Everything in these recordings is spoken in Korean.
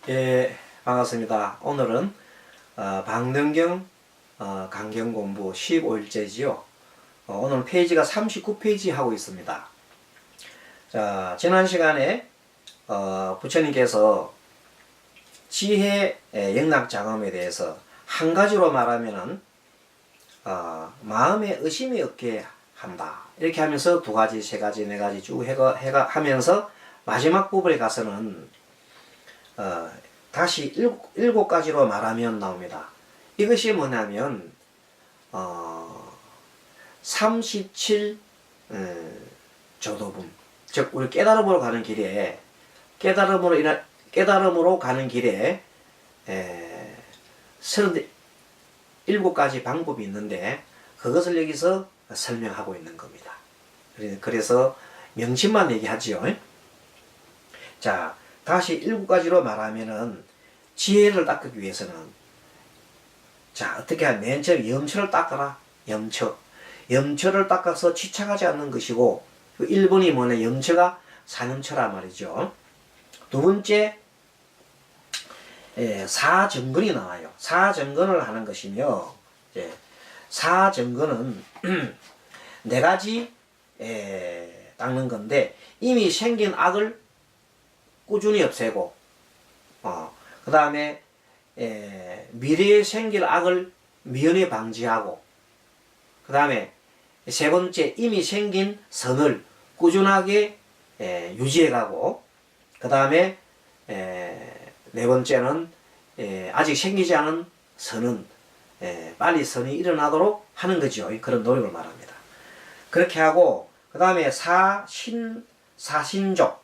예, 반갑습니다. 오늘은 방능경 강경 공부 15일째지요. 오늘 페이지가 39페이지 하고 있습니다. 자, 지난 시간에 부처님께서 지혜 영락 장엄에 대해서 한 가지로 말하면은 마음에 의심이 없게 한다. 이렇게 하면서 두 가지, 세 가지, 네 가지 쭉 하면서 마지막 부분에 가서는 다시 일곱 가지로 말하면 나옵니다. 이것이 뭐냐면 37 조도분, 즉 우리 깨달음으로 가는 길에 깨달음으로 가는 길에 37가지 방법이 있는데 그것을 여기서 설명하고 있는 겁니다. 그래서 명칭만 얘기하지요. 자, 다시 7가지로 말하면은 지혜를 닦기 위해서는, 자, 어떻게 하면 맨 처음 염처를 닦아라. 염처를 닦아서 취착하지 않는 것이고, 1번이 뭐냐, 염처가 사념처란 말이죠. 두 번째, 사정근이 나와요. 사정근을 하는 것이며, 사정근은 네 가지 닦는 건데, 이미 생긴 악을 꾸준히 없애고, 그 다음에 미래에 생길 악을 미연에 방지하고, 그 다음에 세 번째 이미 생긴 선을 꾸준하게 유지해가고, 그 다음에 네 번째는 아직 생기지 않은 선은 빨리 선이 일어나도록 하는 거죠. 그런 노력을 말합니다. 그렇게 하고, 그 다음에 사신족.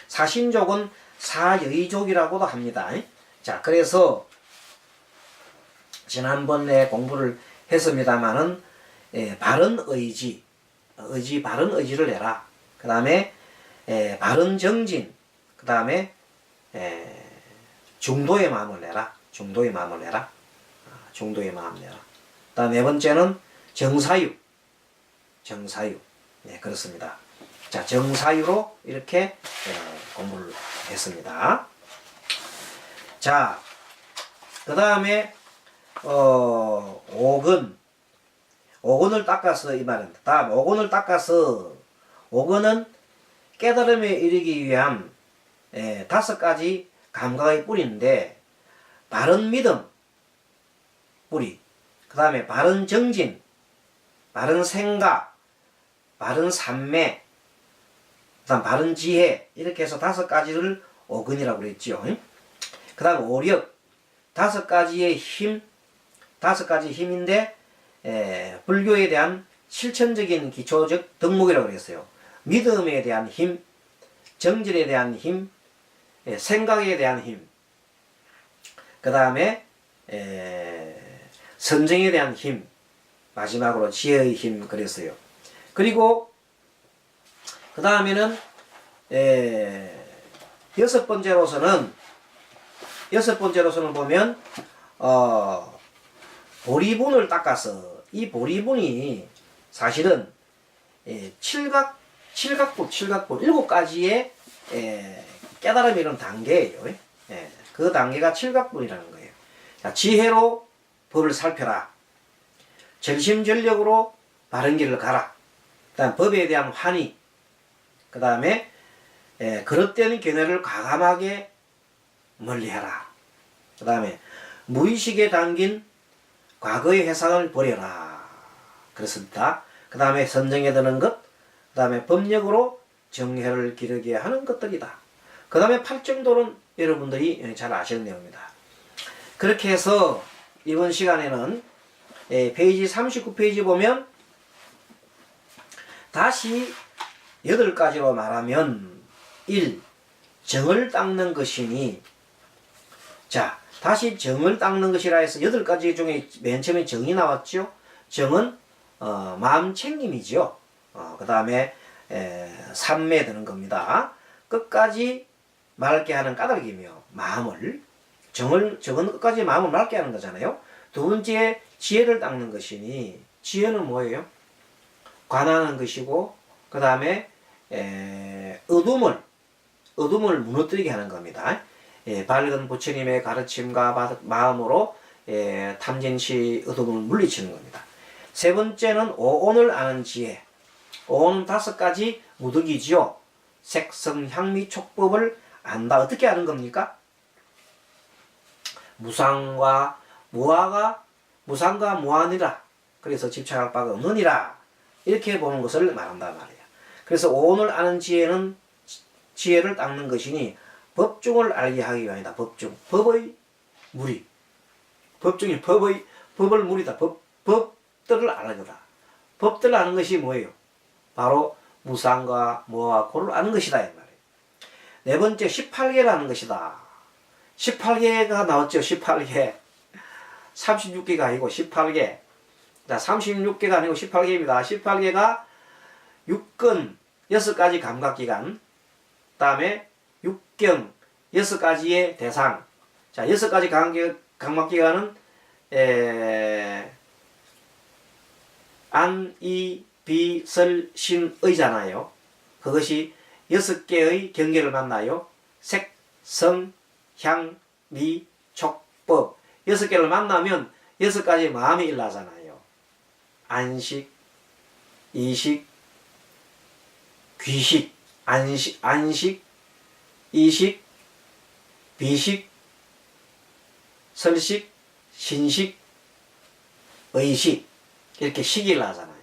사신족은 사여의족이라고도 합니다. 자, 그래서 지난번에 공부를 했습니다마는 바른 의지, 바른 의지를 내라. 그 다음에 바른 정진, 그 다음에 중도의 마음을 내라. 중도의 마음을 내라. 중도의 마음을 내라. 그 다음 네 번째는 정사유. 네, 그렇습니다. 자, 정사유로 이렇게 공부를 했습니다. 자, 그 다음에 오근을 닦아서 이 말입니다. 다음 오근을 닦아서, 오근은 깨달음에 이르기 위한 5가지 감각의 뿌리인데, 바른 믿음 뿌리, 그 다음에 바른 정진, 바른 생각, 바른 삼매, 그 다음 바른 지혜, 이렇게 해서 5가지를 오근이라고 그랬죠. 그 다음 오력, 5가지의 힘, 5가지 힘인데 불교에 대한 실천적인 기초적 덕목이라고 그랬어요. 믿음에 대한 힘, 정진에 대한 힘, 생각에 대한 힘, 그 다음에 선정에 대한 힘, 마지막으로 지혜의 힘 그랬어요. 그리고 그 다음에는 여섯 번째로서는 보면 보리분을 닦아서, 이 보리분이 사실은 칠각분 7가지의 깨달음이 이런 단계예요. 그 단계가 칠각분이라는 거예요. 자, 지혜로 법을 살펴라. 전심전력으로 바른 길을 가라. 그 다음 법에 대한 환희, 그 다음에 그릇된 견해를 과감하게 멀리해라. 그 다음에 무의식에 담긴 과거의 회상을 버려라. 그렇습니다. 그 다음에 선정에 드는 것, 그 다음에 법력으로 정회를 기르게 하는 것들이다. 그 다음에 팔정도는 여러분들이 잘 아시는 내용입니다. 그렇게 해서 이번 시간에는 페이지 39페이지 보면 다시 8가지로 말하면 1. 정을 닦는 것이니, 자, 다시 정을 닦는 것이라 해서 8가지 중에 맨 처음에 정이 나왔죠. 정은 마음 챙김이죠. 그 다음에 삼매 드는 겁니다. 끝까지 맑게 하는 까닭이며, 마음을 정은 끝까지 마음을 맑게 하는 거잖아요. 두 번째 지혜를 닦는 것이니, 지혜는 뭐예요? 관하는 것이고, 그 다음에 어둠을 무너뜨리게 하는 겁니다. 밝은 부처님의 가르침과 마음으로 탐진치 어둠을 물리치는 겁니다. 세 번째는 오온을 아는 지혜. 오온은 5가지 무덕이지요. 색, 성, 향미, 촉법을 안다. 어떻게 아는 겁니까? 무상과 무한이라. 그래서 집착할 바가 없느니라. 이렇게 보는 것을 말한단 말이에요. 그래서 오온을 아는 지혜는 지혜를 닦는 것이니 법중을 알게 하기 위함이다. 법중. 법의 무리. 법중이 법을 무리다. 법들을 아는 거다. 법들을 아는 것이 뭐예요? 바로 무상과 무와 고를 아는 것이다. 이 말이에요. 네 번째, 18개라는 것이다. 18개가 나왔죠. 18개. 36개가 아니고 18개. 자, 36개가 아니고 18개입니다. 18개가 육근 6가지 감각기관, 그 다음에 육경 6가지의 대상. 자, 6가지 감각기관은 안, 이, 비, 설, 신, 의잖아요. 그것이 6개의 경계를 만나요. 색, 성, 향, 미, 촉, 법. 6개를 만나면 6가지 마음이 일어나잖아요. 안식, 이식, 귀식, 안식, 이식, 비식, 설식, 신식, 의식. 이렇게 식이 일어나잖아요.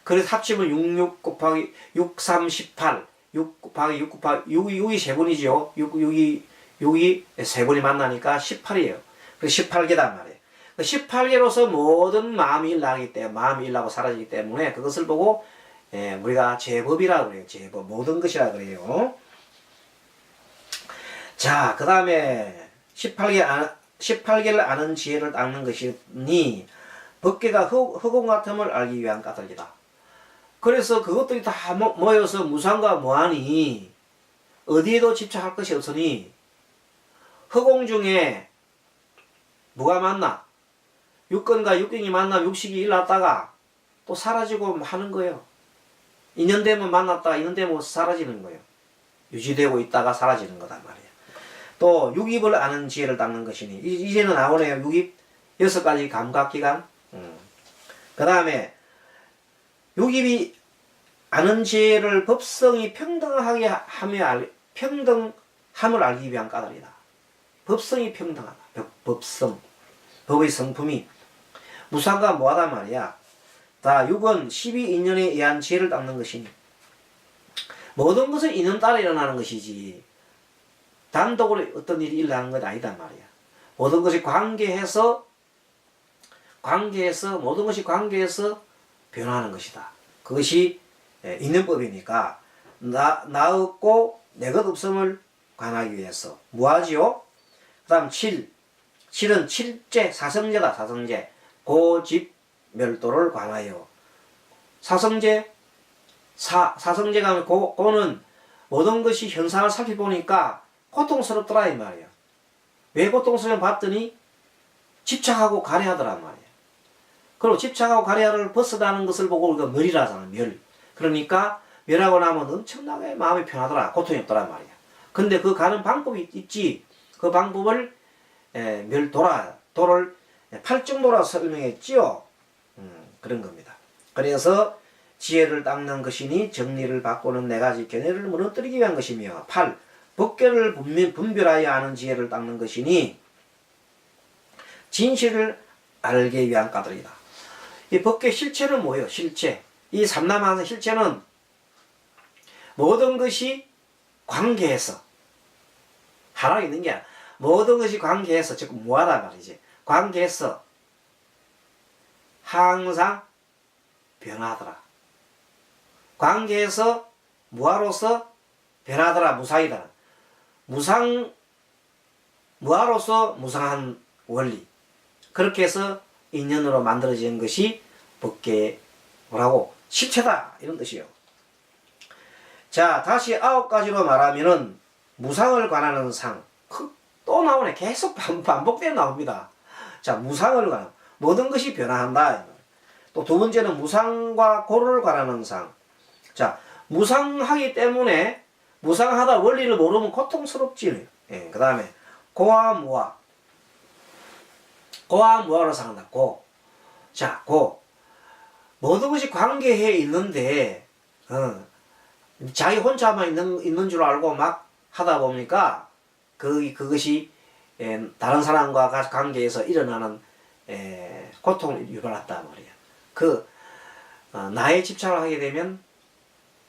그래서 합치면 66 곱하기 6, 3, 18. 6 곱하기 6 곱하기 6이 3번이죠. 6이 3번이 만나니까 18이에요. 그래서 18개단 말이에요. 18개로서 모든 마음이 일어나기 때문에, 마음이 일어나고 사라지기 때문에 그것을 보고 우리가 제법이라고 그래요. 제법. 모든 것이라 그래요. 자, 그 다음에 18개를 아는 지혜를 닦는 것이니 법계가 허공 같음을 알기 위한 까닭이다. 그래서 그것들이 다 모여서 무상과 무한이 어디에도 집착할 것이 없으니 허공 중에 뭐가 만나? 육근과 육경이 만나면 육식이 일어났다가 또 사라지고 하는 거예요. 인연되면 만났다가 인연되면 사라지는 거예요. 유지되고 있다가 사라지는 거단 말이에요. 또 육입을 아는 지혜를 닦는 것이니 이제는 나오네요. 육입 6가지 감각기관. 그 다음에 육입이 아는 지혜를 법성이 평등하게 평등함을 알기 위한 까닭이다. 법성이 평등하다. 법성. 법의 성품이 무상과 무하단 말이야. 다 6은 12인연에 의한 지혜를 닦는 것이니 모든 것은 인연 따라 일어나는 것이지 단독으로 어떤 일이 일어나는 건 아니단 말이야. 모든 것이 관계해서 모든 것이 관계해서 변화하는 것이다. 그것이 인연법이니까 나 없고 내 것 없음을 관하기 위해서 무하지요. 그 다음 7은 7제 사성제다. 사성제 고집 멸도를 관하여 사성제가 고는 모든 것이 현상을 살펴보니까 고통스럽더라 이 말이야. 왜 고통스러워 봤더니 집착하고 가려하더란 말이야. 그리고 집착하고 가려를 벗어나는 것을 보고 우리가 멸이라잖아. 멸. 그러니까 멸하고 나면 엄청나게 마음이 편하더라. 고통이 없더란 말이야. 근데 그 가는 방법이 있지. 그 방법을 도를 팔정도라 설명했지요. 그런 겁니다. 그래서 지혜를 닦는 것이니 정리를 바꾸는 4가지 견해를 무너뜨리기 위한 것이며 8. 법계를 분별하여 아는 지혜를 닦는 것이니 진실을 알기 위한 까닭이다. 이 법계 실체는 뭐예요? 실체. 이 삼남하는 실체는 모든 것이 관계해서 하나 있는 게 아니라 모든 것이 관계해서 즉 무하단 말이지. 관계해서 항상 변하더라. 관계에서 무하로서 변하더라. 무상이다. 무하로서 무상한 원리. 그렇게 해서 인연으로 만들어진 것이 법계라고 실체다. 이런 뜻이에요. 자, 다시 9가지로 말하면은 무상을 관하는 상. 또 나오네. 계속 반복되어 나옵니다. 자, 무상을 관하는. 모든 것이 변화한다. 또 두 번째는 무상과 고를 관하는 상. 자, 무상하기 때문에 무상하다 원리를 모르면 고통스럽지. 그 다음에 고와 무와. 고와 무와로 상났고, 자, 모든 것이 관계해 있는데, 자기 혼자만 있는 줄 알고 막 하다 보니까, 그것이, 다른 사람과 관계에서 일어나는, 고통을 유발한단 말이야. 나에 집착을 하게 되면,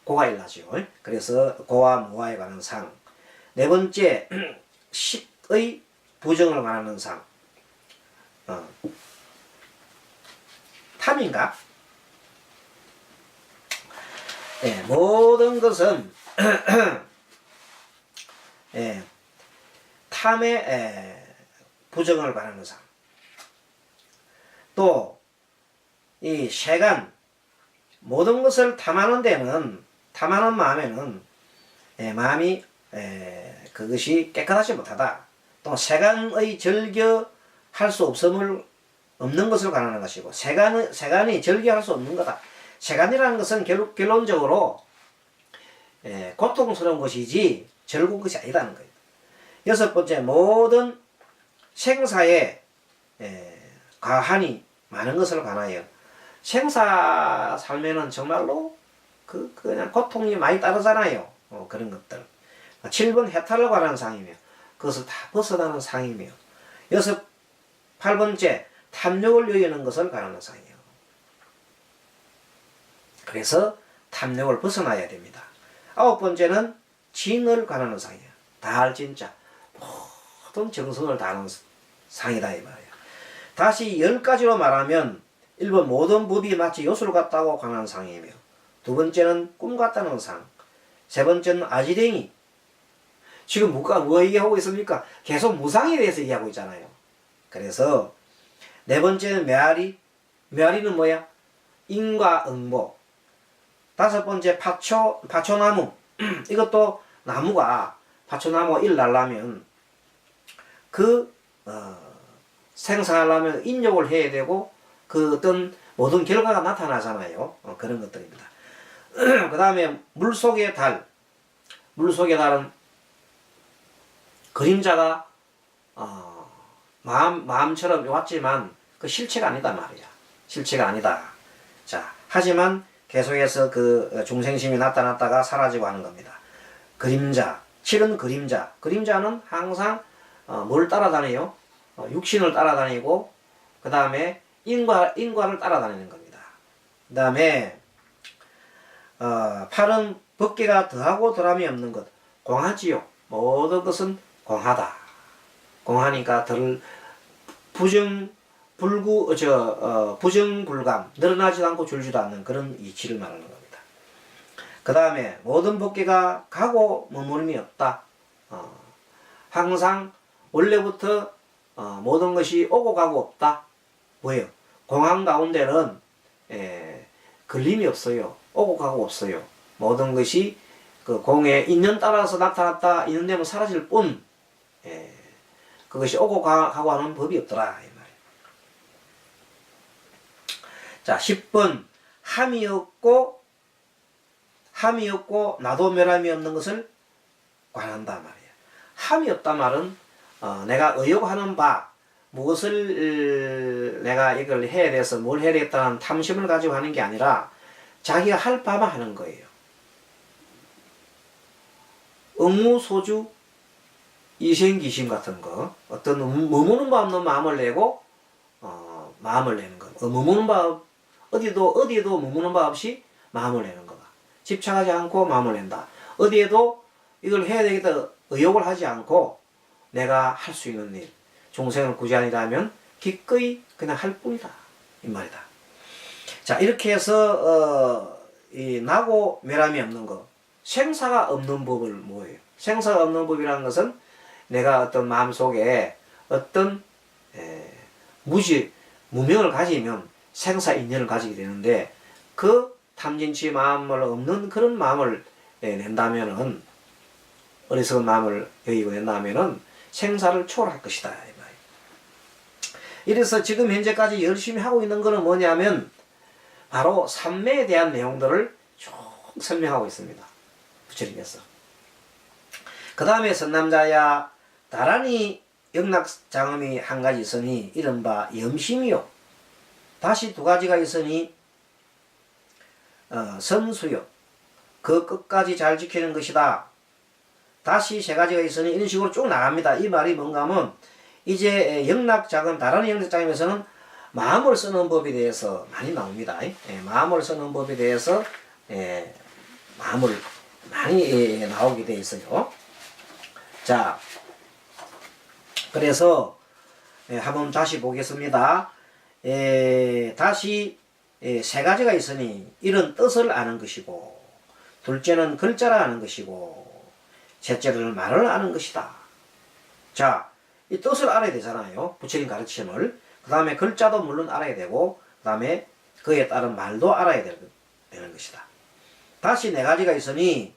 고가 일어나죠. 그래서, 고와 무와에 관한 상. 네 번째, 식의 부정을 말하는 상. 탐인가? 모든 것은 탐의 부정을 말하는 상. 또 이 세간, 모든 것을 탐하는 데는, 탐하는 마음에는 마음이 그것이 깨끗하지 못하다. 또 세간의 절교할 수 없는 것을 가르는 것이고, 세간이 절교할 수 없는 거다. 세간이라는 것은 결론적으로 고통스러운 것이지 즐거운 것이 아니라는 거예요. 여섯 번째, 모든 생사에 가한이 많은 것을 관하여, 생사 살면은 정말로 그냥 고통이 많이 따르잖아요. 그런 것들. 7번 해탈을 관한 상이며, 그것을 다 벗어나는 상이며, 8번째 탐욕을 여기는 것을 관하는 상이에요. 그래서 탐욕을 벗어나야 됩니다. 9번째는 진을 관하는 상이에요. 다할 진짜 모든 정성을 다하는 상이다 이 말이에요. 다시 10가지로 말하면 1번 모든 법이 마치 요술 같다고 관하는 상이며, 2번째는 꿈 같다는 상, 3번째는 아지랭이. 지금 뭐 얘기하고 있습니까? 계속 무상에 대해서 얘기하고 있잖아요. 그래서 4번째는 메아리. 메아리는 뭐야? 인과응보. 5번째 파초나무. 이것도 나무가, 파초나무가 일 날라면 생산하려면 인욕을 해야 되고 어떤 모든 결과가 나타나잖아요. 그런 것들입니다. 그 다음에 물속의 달. 물속의 달은 그림자가 마음처럼 왔지만 그 실체가 아니다 말이야. 실체가 아니다. 자, 하지만 계속해서 중생심이 나타났다가 사라지고 하는 겁니다. 그림자, 실은 그림자. 그림자는 항상 뭘 따라다녀요? 육신을 따라다니고, 그 다음에 인과를 따라다니는 겁니다. 그 다음에 8은 법계가 더하고 덜함이 없는 것. 공하지요. 모든 것은 공하다. 공하니까 부정불감, 늘어나지도 않고 줄지도 않는 그런 이치를 말하는 겁니다. 그 다음에 모든 법계가 가고 머무름이 없다. 항상 원래부터 모든 것이 오고 가고 없다. 뭐예요? 공항 가운데는 걸림이 없어요. 오고 가고 없어요. 모든 것이 그 공의 인연 따라서 나타났다. 인연 되면 사라질 뿐, 그것이 오고 가고 하는 법이 없더라 이 말이에요. 자, 10번 함이 없고 나도 멸함이 없는 것을 관한다 말이에요. 함이 없다 말은 내가 의욕하는 바, 무엇을 내가 이걸 해야 돼서 뭘 해야 되겠다는 탐심을 가지고 하는 게 아니라 자기가 할 바만 하는 거예요. 응무소주, 이생기심 같은 거, 어떤 머무는 바 없는 마음을 내고 마음을 내는 거. 머무는 바 어디에도 머무는 바 없이 마음을 내는 거다. 집착하지 않고 마음을 낸다. 어디에도 이걸 해야 되겠다 의욕을 하지 않고 내가 할 수 있는 일, 중생을 구제하니라면 기꺼이 그냥 할 뿐이다 이 말이다. 자, 이렇게 해서 이 나고 멸함이 없는 것, 생사가 없는 법을 뭐예요? 생사가 없는 법이라는 것은 내가 어떤 마음속에 어떤 무명을 가지면 생사 인연을 가지게 되는데, 그 탐진치 마음을 없는 그런 마음을 낸다면은, 어리석은 마음을 여기고 낸다면은 생사를 초월할 것이다 이 말이에요. 이래서 지금 현재까지 열심히 하고 있는 것은 뭐냐면 바로 삼매에 대한 내용들을 쭉 설명하고 있습니다. 부처님께서. 그 다음에 선남자야 나란히 영락장음이 한 가지 있으니 이른바 염심이요. 다시 두 가지가 있으니 선수요. 그 끝까지 잘 지키는 것이다. 다시 세 가지가 있으니 이런 식으로 쭉 나갑니다. 이 말이 뭔가 하면 이제 영락장음, 다른 영락장음에서는 마음을 쓰는 법에 대해서 많이 나옵니다. 마음을 쓰는 법에 대해서 마음을 많이 나오게 돼 있어요. 자, 그래서 한번 다시 보겠습니다. 다시 세 가지가 있으니 이런 뜻을 아는 것이고, 둘째는 글자를 아는 것이고, 셋째는 말을 아는 것이다. 자, 이 뜻을 알아야 되잖아요. 부처님 가르침을. 그 다음에 글자도 물론 알아야 되고, 그 다음에 그에 따른 말도 알아야 되는 것이다. 다시 네 가지가 있으니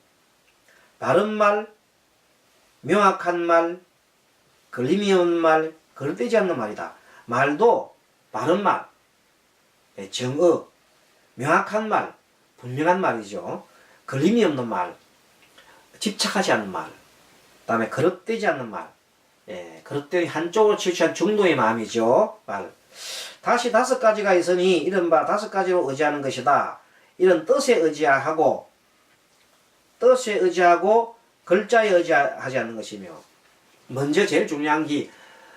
바른 말, 명확한 말, 걸림이 없는 말, 거르되지 않는 말이다. 말도 바른 말, 정의, 명확한 말, 분명한 말이죠. 걸림이 없는 말, 집착하지 않는 말, 그 다음에 거릇되지 않는 말, 거릇되니 한쪽으로 치우치한 중도의 마음이죠. 말. 다시 다섯 가지가 있으니 이른바 다섯 가지로 의지하는 것이다. 이런 뜻에 의지하고 글자에 의지하지 않는 것이며, 먼저 제일 중요한 게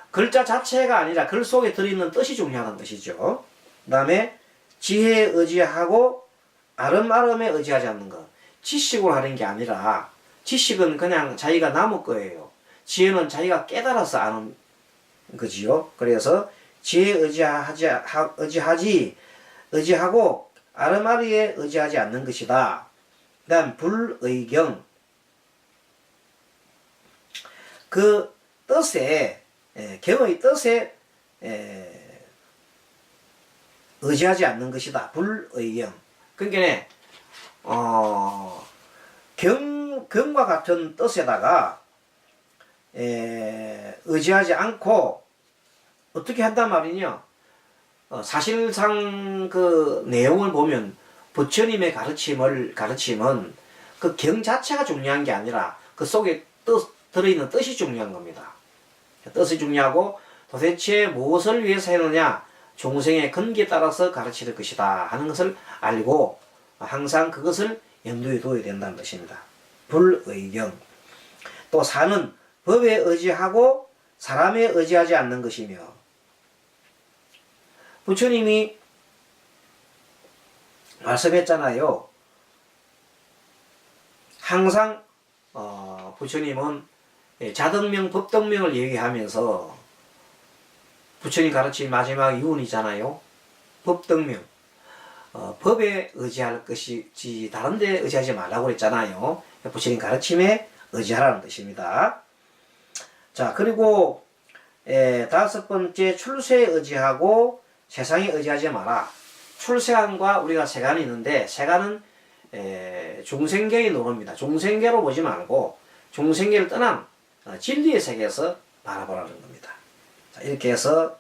글자 자체가 아니라 글 속에 들어있는 뜻이 중요하다는 뜻이죠. 그 다음에 지혜에 의지하고 아름아름에 의지하지 않는 것. 지식으로 하는 게 아니라, 지식은 그냥 자기가 남을 거예요. 지혜는 자기가 깨달아서 아는 거지요. 그래서 지혜에 의지하고 아름아름에 의지하지 않는 것이다. 그 다음 불의경. 그 뜻에, 경의 뜻에 의지하지 않는 것이다. 불의경. 그러니까 경과 같은 뜻에다가 의지하지 않고 어떻게 한단 말이냐. 사실상 그 내용을 보면 부처님의 가르침은 그 경 자체가 중요한 게 아니라 그 속에 들어있는 뜻이 중요한 겁니다. 뜻이 중요하고 도대체 무엇을 위해서 했느냐, 중생의 근기에 따라서 가르칠 것이다 하는 것을 알고 항상 그것을 염두에 둬야 된다는 것입니다. 불의경. 또 사는 법에 의지하고 사람에 의지하지 않는 것이며, 부처님이 말씀했잖아요. 항상 부처님은 자등명, 법등명을 얘기하면서 부처님 가르친 마지막 유언이잖아요. 법등명. 법에 의지할 것이지 다른 데 의지하지 말라고 그랬잖아요. 부처님 가르침에 의지하라는 뜻입니다. 자, 그리고 다섯 번째, 출세에 의지하고 세상에 의지하지 마라. 출세관과 우리가 세관이 있는데, 세관은 중생계의 노릇입니다. 중생계로 보지 말고 중생계를 떠난 진리의 세계에서 바라보라는 겁니다. 자, 이렇게 해서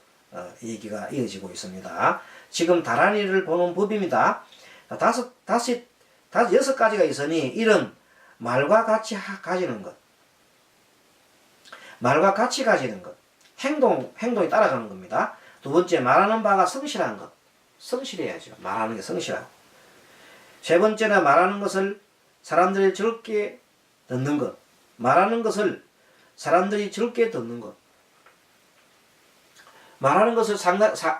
얘기가 이어지고 있습니다. 지금 다란이를 보는 법입니다. 여섯 가지가 있으니 이런 말과 같이 가지는 것, 말과 같이 가지는 것, 행동이 따라가는 겁니다. 두 번째, 말하는 바가 성실한 것, 성실해야죠. 말하는 게 성실하고. 세 번째는 말하는 것을 사람들이 즐겁게 듣는 것, 말하는 것을 사람들이 즐겁게 듣는 것, 말하는 것을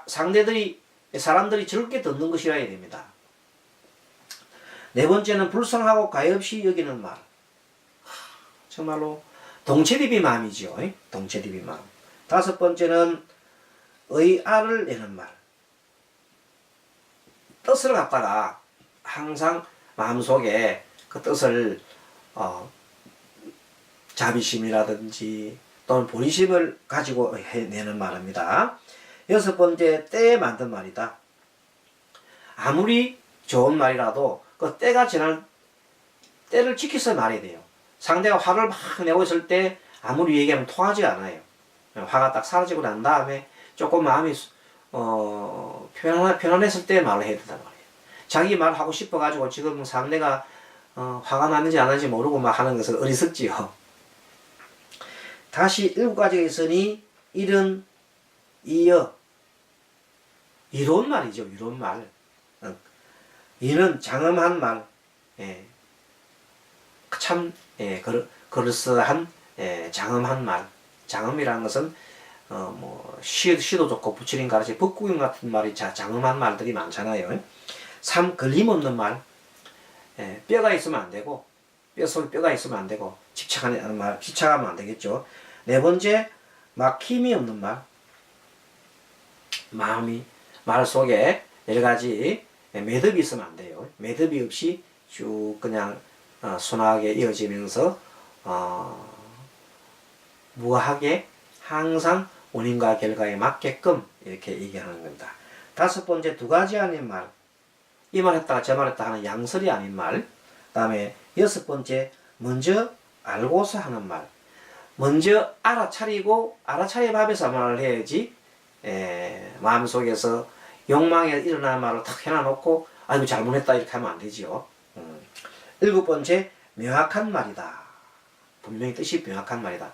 사람들이 즐겁게 듣는 것이라 해야 됩니다. 네 번째는 불쌍하고 가엾이 여기는 말. 정말로 동체리비 마음이죠. 동체리비 마음. 다섯 번째는 의아를 내는 말. 뜻을 갖다가 항상 마음속에 그 뜻을 자비심이라든지 또는 본심을 가지고 해내는 말입니다. 여섯 번째, 때에 만든 말이다. 아무리 좋은 말이라도 그 때가 지날 때를 지켜서 말해야 돼요. 상대가 화를 막 내고 있을 때 아무리 얘기하면 통하지가 않아요. 화가 딱 사라지고 난 다음에 조금 마음이 편안했을 때 말을 해야 된단 말이에요. 자기 말 하고 싶어가지고 지금 상대가 화가 나는지 안 나는지 모르고 막 하는 것은 어리석지요. 다시 일곱 가지가 있으니 일은 이어. 이로운 말이죠. 이로운 말. 이는 장엄한 말. 예. 참 그럴싸한 장엄한 말. 장엄이라는 것은 뭐 시도 좋고 부처님 가르치 법구경 같은 말이 장엄한 말들이 많잖아요. 3. 걸림없는 말. 뼈가 있으면 안 되고 뼈 속에 뼈가 있으면 안 되고 집착하면 안 되겠죠. 4번째, 막힘이 없는 말. 말 속에 여러 가지 매듭이 있으면 안 돼요. 매듭이 없이 쭉 그냥 순하게 이어지면서 무하게 항상 원인과 결과에 맞게끔 이렇게 얘기하는 겁니다. 5번째, 2가지 아닌 말. 이 말 했다가 저 말 했다 하는 양설이 아닌 말. 그 다음에 6번째, 먼저 알고서 하는 말. 먼저 알아차리고 알아차린 밥에서 말을 해야지 마음속에서 욕망에 일어나는 말을 탁 해놔놓고 아이고 잘못했다 이렇게 하면 안 되지요. 7번째, 명확한 말이다. 분명히 뜻이 명확한 말이다.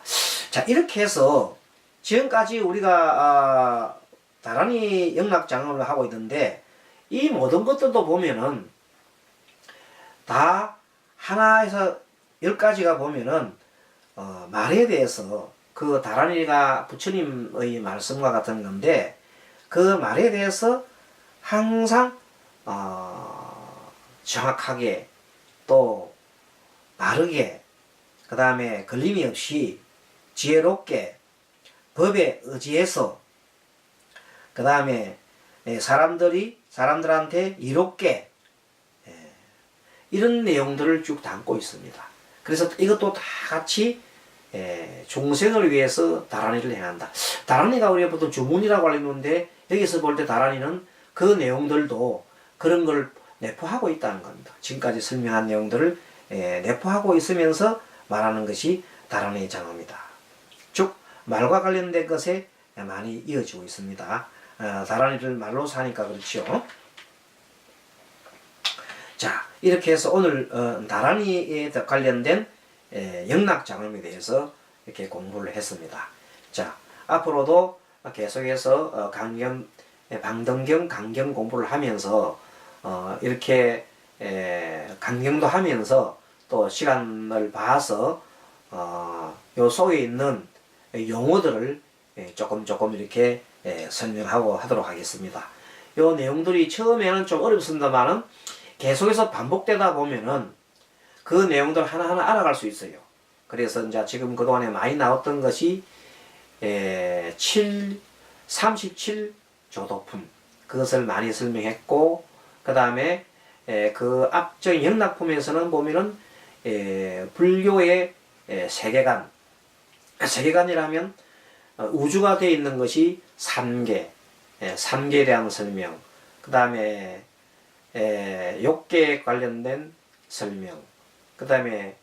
자, 이렇게 해서 지금까지 우리가 다란히 영락장엄을 하고 있는데 이 모든 것들도 보면은 다 하나에서 10가지가 보면은 말에 대해서 그 다란이가 부처님의 말씀과 같은 건데 그 말에 대해서 항상 정확하게 또 바르게 그 다음에 걸림이 없이 지혜롭게 법에 의지해서 그 다음에 사람들한테 이롭게 이런 내용들을 쭉 담고 있습니다. 그래서 이것도 다 같이 중생을 위해서 다란이를 행한다. 다란이가 우리가 보통 주문이라고 알는데 여기서 볼 때 다란이는 그 내용들도 그런 걸 내포하고 있다는 겁니다. 지금까지 설명한 내용들을 내포하고 있으면서 말하는 것이 다란이의 장엄이다. 즉 말과 관련된 것에 많이 이어지고 있습니다. 다란이를 말로 사니까 그렇죠. 자, 이렇게 해서 오늘 다란이에 관련된 영락장엄에 대해서 이렇게 공부를 했습니다. 자, 앞으로도 계속해서 방등경, 강경 공부를 하면서 이렇게 강경도 하면서 또 시간을 봐서 요 속에 있는 용어들을 조금 이렇게 설명하고 하도록 하겠습니다. 요 내용들이 처음에는 좀 어렵습니다만은 계속해서 반복되다 보면은 그 내용들 하나하나 알아갈 수 있어요. 그래서 이제 지금 그동안에 많이 나왔던 것이 37 조도품 그것을 많이 설명했고 그 다음에 그 앞쪽 영락품에서는 보면은 불교의 세계관이라면 우주가 되어 있는 것이 3계, 3계에 대한 설명, 그 다음에 욕계에 관련된 설명, 그 다음에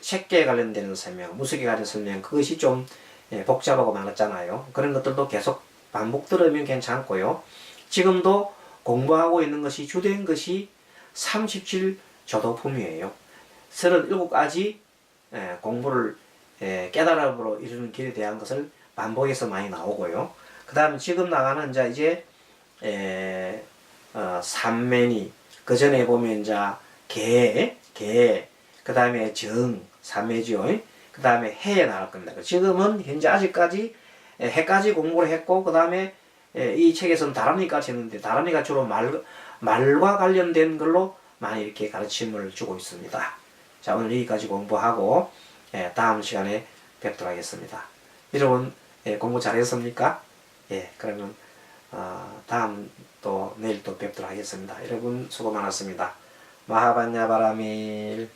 색계에 관련된 설명, 무색에 관련된 설명, 그것이 좀 복잡하고 많았잖아요. 그런 것들도 계속 반복 들으면 괜찮고요. 지금도 공부하고 있는 것이 주된 것이 37 조도품이에요. 37가지 공부를 깨달음으로 이루는 길에 대한 것을 반복해서 많이 나오고요. 그 다음 지금 나가는 이제 삼매니 그 전에 보면 이제 개, 그 다음에 삼매죠. 그 다음에 해에 나갈 겁니다. 지금은 현재 아직까지 해까지 공부를 했고 그 다음에 이 책에서는 다란이까지 했는데 다란이가 주로 말과 관련된 걸로 많이 이렇게 가르침을 주고 있습니다. 자, 오늘 여기까지 공부하고 다음 시간에 뵙도록 하겠습니다. 여러분 공부 잘했습니까? 그러면 다음 또 내일 또 뵙도록 하겠습니다. 여러분 수고 많았습니다. 마하반야 바라밀.